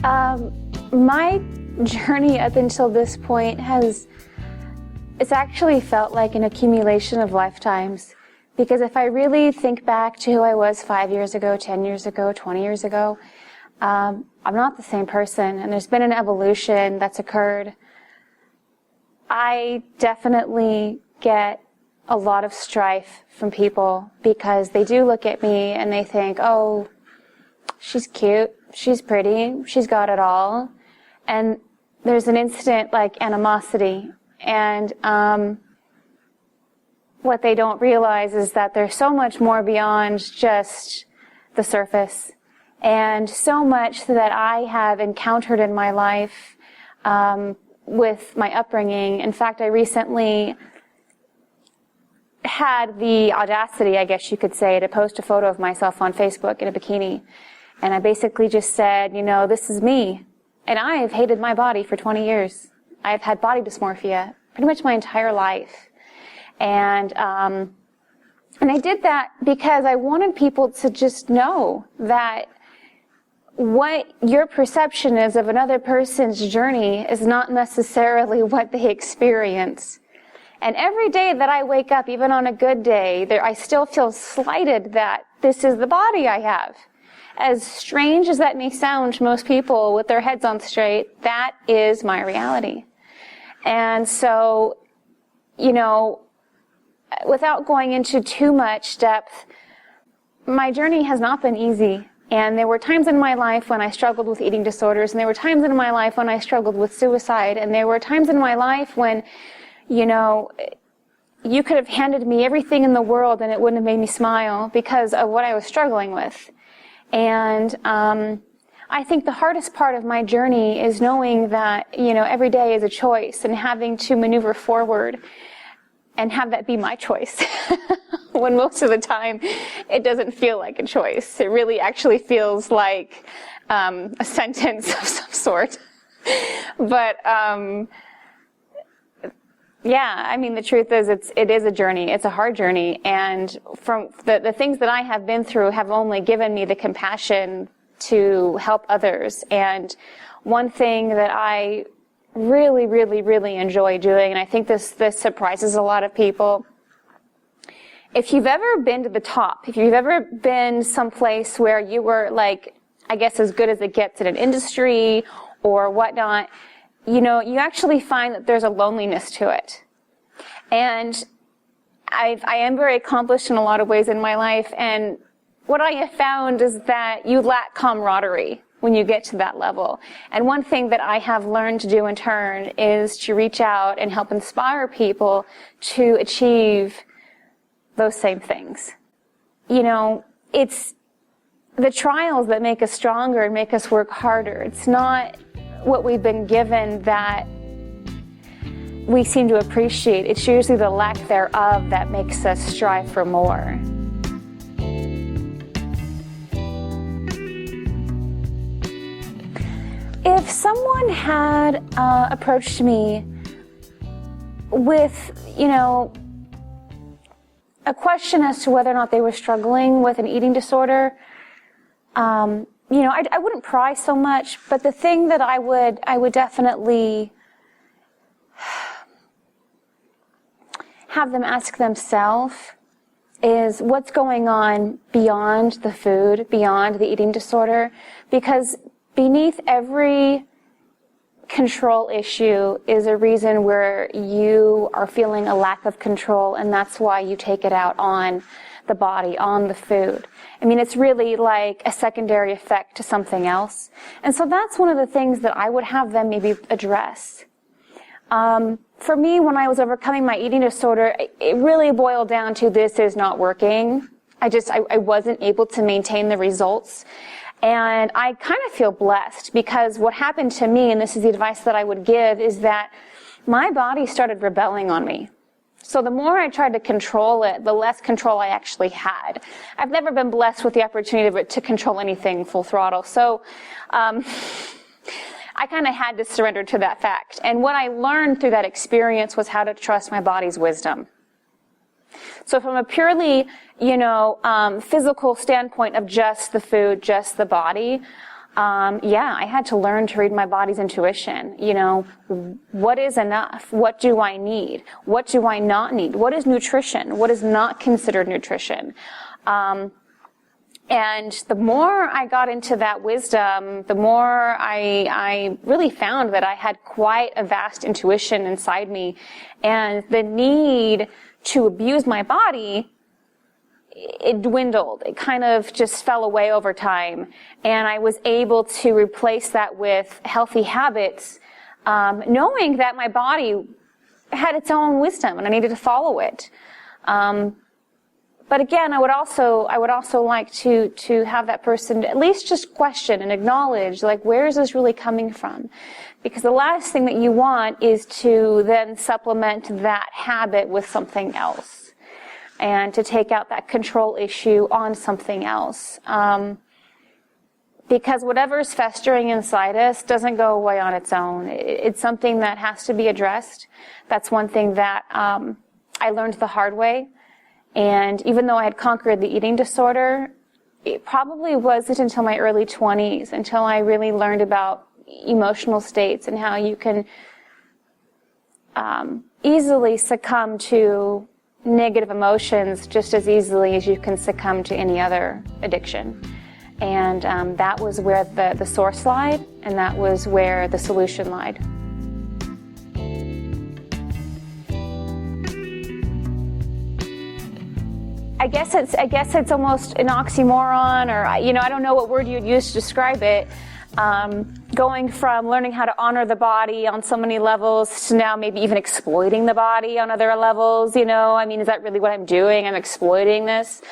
My journey up until this point it's actually felt like an accumulation of lifetimes. Because if I really think back to who I was 5 years ago, 10 years ago, 20 years ago, I'm not the same person, and there's been an evolution that's occurred. I definitely get a lot of strife from people because they do look at me and they think, oh, she's cute, she's pretty, she's got it all. And there's an instant like animosity. And what they don't realize is that there's so much more beyond just the surface. And so much that I have encountered in my life with my upbringing. In fact, I recently had the audacity, I guess you could say, to post a photo of myself on Facebook in a bikini. And I basically just said, you know, this is me. And I have hated my body for 20 years. I've had body dysmorphia pretty much my entire life. And I did that because I wanted people to just know that what your perception is of another person's journey is not necessarily what they experience. And every day that I wake up, even on a good day, I still feel slighted that this is the body I have. As strange as that may sound to most people with their heads on straight, that is my reality. And so, you know, without going into too much depth, my journey has not been easy. And there were times in my life when I struggled with eating disorders, and there were times in my life when I struggled with suicide, and there were times in my life when, you know, you could have handed me everything in the world and it wouldn't have made me smile because of what I was struggling with. And I think the hardest part of my journey is knowing that, you know, every day is a choice and having to maneuver forward and have that be my choice. When most of the time it doesn't feel like a choice. It really actually feels like a sentence of some sort. But yeah, I mean, the truth is it is a journey. It's a hard journey. And from the things that I have been through have only given me the compassion to help others. And one thing that I really, really, really enjoy doing, and I think this surprises a lot of people, if you've ever been to the top, if you've ever been someplace where you were like, I guess as good as it gets in an industry or whatnot, you know, you actually find that there's a loneliness to it. And I am very accomplished in a lot of ways in my life, and what I have found is that you lack camaraderie when you get to that level. And one thing that I have learned to do in turn is to reach out and help inspire people to achieve those same things. You know, it's the trials that make us stronger and make us work harder. It's not what we've been given that we seem to appreciate. It's usually the lack thereof that makes us strive for more. If someone had approached me with, you know, a question as to whether or not they were struggling with an eating disorder, you know, I wouldn't pry so much, but the thing that I would definitely have them ask themselves is what's going on beyond the food, beyond the eating disorder, because beneath every control issue is a reason where you are feeling a lack of control, and that's why you take it out on the body, on the food. I mean, it's really like a secondary effect to something else. And so that's one of the things that I would have them maybe address. For me, when I was overcoming my eating disorder, it really boiled down to this is not working. I wasn't able to maintain the results. And I kind of feel blessed because what happened to me, and this is the advice that I would give, is that my body started rebelling on me. So the more I tried to control it, the less control I actually had. I've never been blessed with the opportunity to control anything full throttle. So I kind of had to surrender to that fact. And what I learned through that experience was how to trust my body's wisdom. So from a purely, physical standpoint of just the food, just the body, yeah, I had to learn to read my body's intuition. You know, what is enough? What do I need? What do I not need? What is nutrition? What is not considered nutrition? And the more I got into that wisdom, the more I really found that I had quite a vast intuition inside me. And the need to abuse my body, it dwindled. It kind of just fell away over time. And I was able to replace that with healthy habits, knowing that my body had its own wisdom and I needed to follow it. But again, I would also like to have that person at least just question and acknowledge, like, where is this really coming from? Because the last thing that you want is to then supplement that habit with something else and to take out that control issue on something else. Because whatever's festering inside us doesn't go away on its own. It's something that has to be addressed. That's one thing that I learned the hard way. And even though I had conquered the eating disorder, it probably wasn't until my early 20s, until I really learned about emotional states and how you can easily succumb to negative emotions just as easily as you can succumb to any other addiction. And that was where the source lied, and that was where the solution lied. I guess it's almost an oxymoron, or I don't know what word you'd use to describe it. Going from learning how to honor the body on so many levels to now maybe even exploiting the body on other levels. Is that really what I'm doing? I'm exploiting this.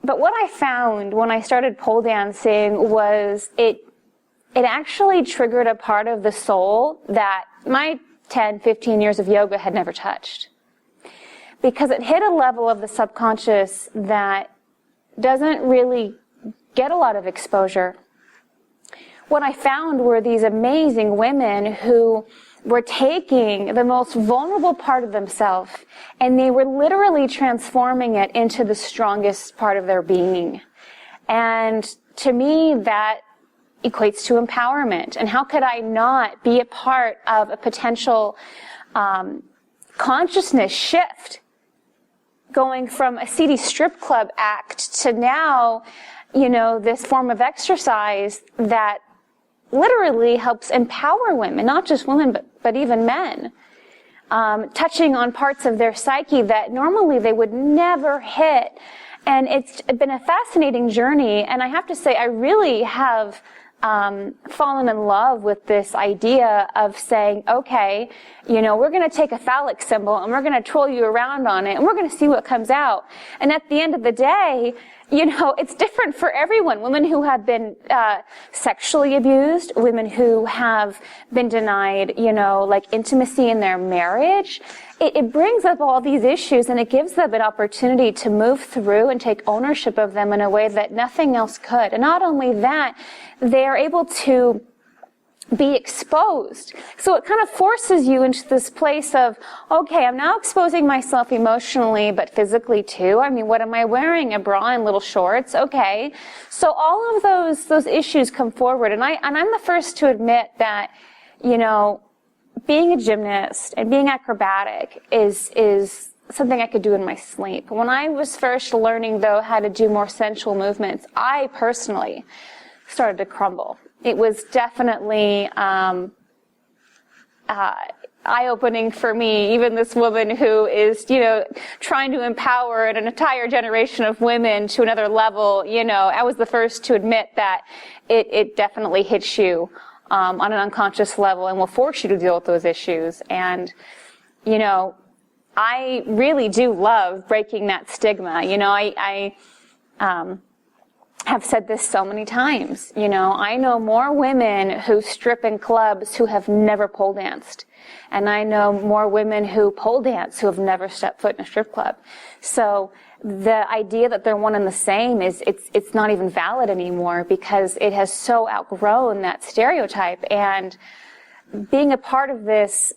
But what I found when I started pole dancing was it actually triggered a part of the soul that my 10, 15 years of yoga had never touched. Because it hit a level of the subconscious that doesn't really get a lot of exposure. What I found were these amazing women who were taking the most vulnerable part of themselves and they were literally transforming it into the strongest part of their being. And to me, that equates to empowerment. And how could I not be a part of a potential consciousness shift? Going from a seedy strip club act to now, this form of exercise that literally helps empower women, not just women, but even men, touching on parts of their psyche that normally they would never hit. And it's been a fascinating journey, and I have to say I really have fallen in love with this idea of saying, okay, we're going to take a phallic symbol and we're going to twirl you around on it and we're going to see what comes out. And at the end of the day, it's different for everyone. Women who have been sexually abused, women who have been denied, intimacy in their marriage. It brings up all these issues and it gives them an opportunity to move through and take ownership of them in a way that nothing else could. And not only that, they are able to be exposed. So it kind of forces you into this place of, okay, I'm now exposing myself emotionally, but physically too. What am I wearing? A bra and little shorts? Okay. So all of those issues come forward. And I'm the first to admit that, being a gymnast and being acrobatic is something I could do in my sleep. When I was first learning, though, how to do more sensual movements, I personally started to crumble. It was definitely eye-opening for me, even this woman who is, trying to empower an entire generation of women to another level. I was the first to admit that it definitely hits you on an unconscious level and will force you to deal with those issues. And, I really do love breaking that stigma. I have said this so many times. I know more women who strip in clubs who have never pole danced. And I know more women who pole dance who have never stepped foot in a strip club. So the idea that they're one and the same it's not even valid anymore because it has so outgrown that stereotype. And being a part of this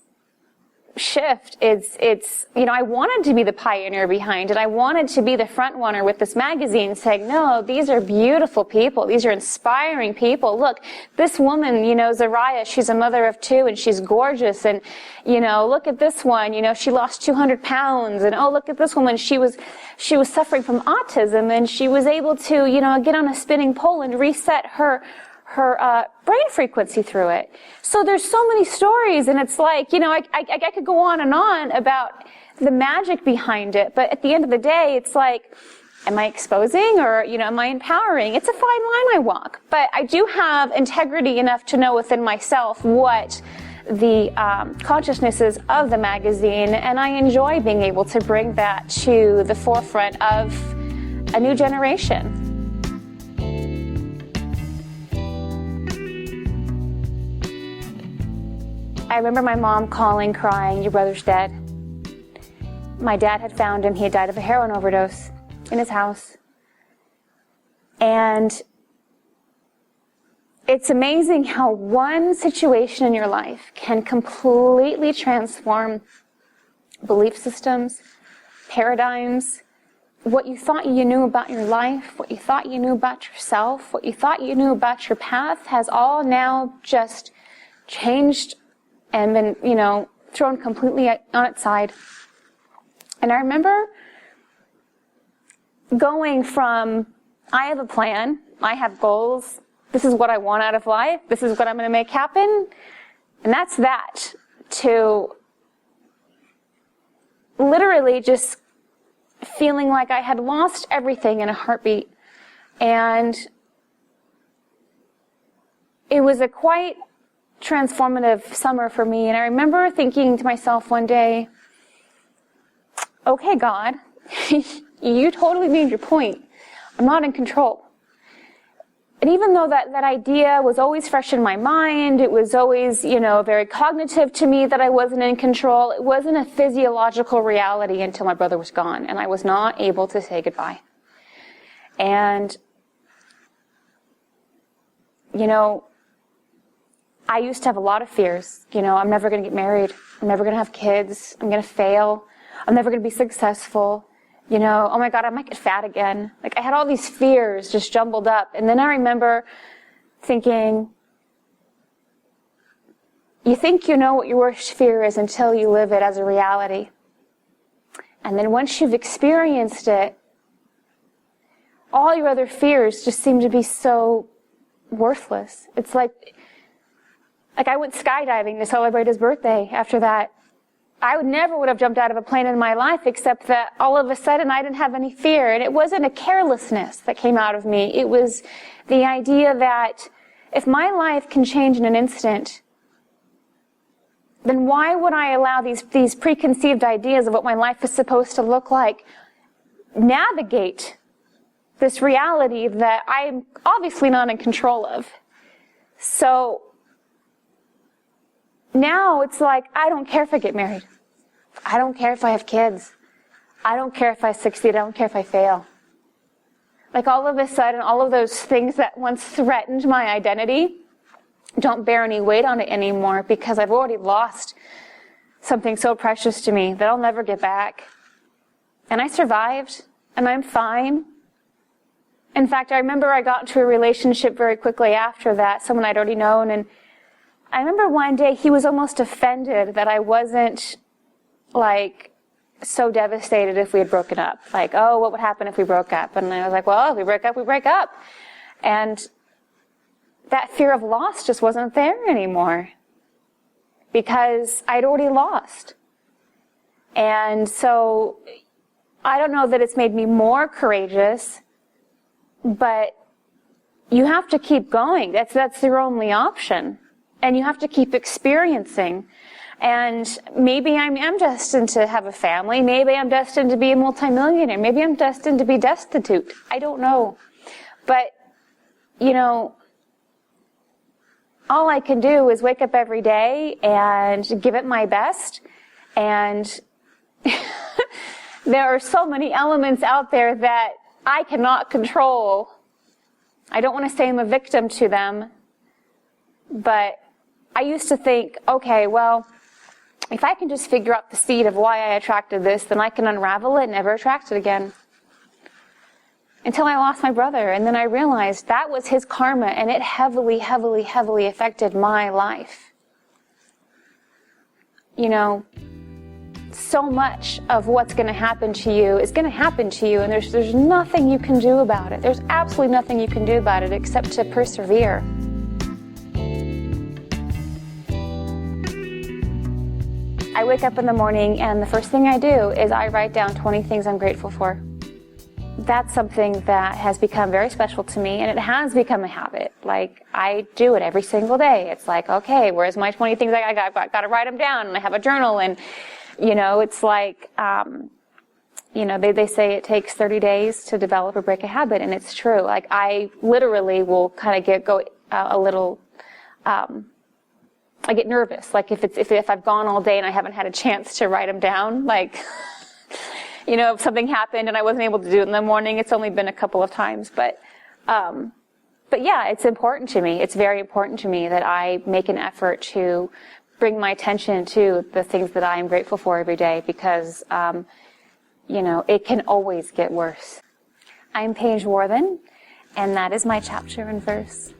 shift. It's I wanted to be the pioneer behind it. I wanted to be the front runner with this magazine saying, no, these are beautiful people. These are inspiring people. Look, this woman, Zariah, she's a mother of 2 and she's gorgeous. And, look at this one, she lost 200 pounds. And, oh, look at this woman. She was suffering from autism and she was able to, get on a spinning pole and reset her brain frequency through it. So there's so many stories, and it's like, I could go on and on about the magic behind it, but at the end of the day, it's like, am I exposing or, am I empowering? It's a fine line I walk, but I do have integrity enough to know within myself what the consciousness is of the magazine, and I enjoy being able to bring that to the forefront of a new generation. I remember my mom calling, crying, your brother's dead. My dad had found him. He had died of a heroin overdose in his house. And it's amazing how one situation in your life can completely transform belief systems, paradigms, what you thought you knew about your life, what you thought you knew about yourself, what you thought you knew about your path has all now just changed and been, thrown completely on its side. And I remember going from, I have a plan, I have goals, this is what I want out of life, this is what I'm going to make happen, and that's that, to literally just feeling like I had lost everything in a heartbeat. And it was a quite transformative summer for me, and I remember thinking to myself one day, okay, God, you totally made your point. I'm not in control. And even though that idea was always fresh in my mind, it was always, very cognitive to me that I wasn't in control, it wasn't a physiological reality until my brother was gone, and I was not able to say goodbye. And, I used to have a lot of fears. I'm never going to get married. I'm never going to have kids. I'm going to fail. I'm never going to be successful. Oh my God, I might get fat again. Like, I had all these fears just jumbled up. And then I remember thinking, you think you know what your worst fear is until you live it as a reality. And then once you've experienced it, all your other fears just seem to be so worthless. It's like I went skydiving to celebrate his birthday after that. I would have jumped out of a plane in my life, except that all of a sudden I didn't have any fear. And it wasn't a carelessness that came out of me. It was the idea that if my life can change in an instant, then why would I allow these preconceived ideas of what my life is supposed to look like navigate this reality that I'm obviously not in control of? So now it's like, I don't care if I get married. I don't care if I have kids. I don't care if I succeed. I don't care if I fail. Like, all of a sudden, all of those things that once threatened my identity don't bear any weight on it anymore, because I've already lost something so precious to me that I'll never get back. And I survived, and I'm fine. In fact, I remember I got into a relationship very quickly after that, someone I'd already known, and I remember one day he was almost offended that I wasn't, so devastated if we had broken up. Like, oh, what would happen if we broke up? And I was like, well, if we break up, we break up. And that fear of loss just wasn't there anymore, because I'd already lost. And so I don't know that it's made me more courageous, but you have to keep going. That's your only option. And you have to keep experiencing. And maybe I'm destined to have a family. Maybe I'm destined to be a multimillionaire. Maybe I'm destined to be destitute. I don't know. But, all I can do is wake up every day and give it my best. And there are so many elements out there that I cannot control. I don't want to say I'm a victim to them, but I used to think, okay, well, if I can just figure out the seed of why I attracted this, then I can unravel it and never attract it again. Until I lost my brother, and then I realized that was his karma, and it heavily, heavily, heavily affected my life. You know, so much of what's going to happen to you is going to happen to you, and there's nothing you can do about it. There's absolutely nothing you can do about it except to persevere. I wake up in the morning, and the first thing I do is I write down 20 things I'm grateful for. That's something that has become very special to me, and it has become a habit. Like, I do it every single day. It's like, okay, where's my 20 things? I got to write them down, and I have a journal, and, you know, it's like, you know, they say it takes 30 days to develop or break a habit, and it's true. Like, I literally will kind of go a little, I get nervous. Like, if I've gone all day and I haven't had a chance to write them down, like, you know, if something happened and I wasn't able to do it in the morning, it's only been a couple of times, but yeah, it's important to me. It's very important to me that I make an effort to bring my attention to the things that I am grateful for every day, because, you know, it can always get worse. I'm Paige Warthen, and that is my chapter and verse.